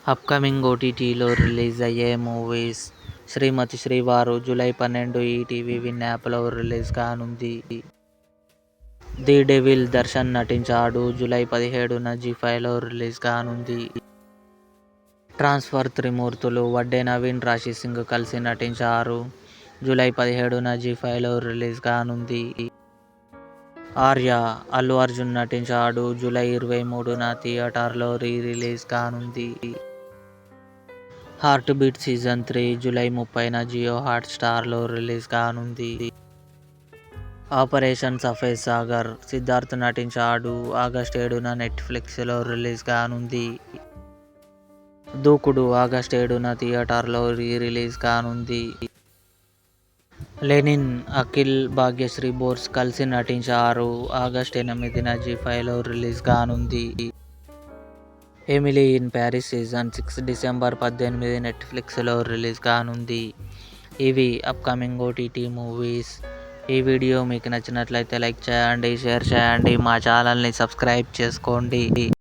Upcoming ఓటీటీలో release అయ్యే movies 'శ్రీమతి శ్రీవారు' జూలై 12 ఈటీవీ విన్ యాప్లో రిలీజ్ కానుంది. 'ది డెవిల్' దర్శన్ నటించాడు. జూలై 17న జీ5లో రిలీజ్ కానుంది. 'ట్రాన్స్ఫర్ త్రిమూర్తులు' వడ్డే నవీన్, రాశి సింగ్ కలిసి నటించారు. జూలై 17న జీ5లో రిలీజ్ కానుంది. 'ఆర్య' అల్లు అర్జున్ నటించాడు. జూలై 23న థియేటర్లో రిలీజ్ కానుంది. 'హార్ట్ బీట్ సీజన్ 3' జూలై 30న జియో హాట్స్టార్లో రిలీజ్ కానుంది. 'ఆపరేషన్ సఫేద్ సాగర్' సిద్ధార్థ్ నటించాడు. ఆగస్టు 7న నెట్ఫ్లిక్స్లో రిలీజ్ కానుంది. 'దూకుడు' ఆగస్టు 7న థియేటర్లో రిలీజ్ కానుంది. 'లెనిన్' అఖిల్, భాగ్యశ్రీ బోస్ కలిసి నటించారు. ఆగస్టు 8న జీ5లో రిలీజ్ కానుంది. 'Emily in Paris season 6' December 18 నెట్ఫ్లిక్స్లో రిలీజ్ కానుంది. ఇవి అప్కమింగ్ ఓటీటీ మూవీస్. ఈ వీడియో మీకు నచ్చినట్లయితే లైక్ చేయండి, షేర్ చేయండి, మా ఛానల్ని సబ్స్క్రైబ్ చేసుకోండి.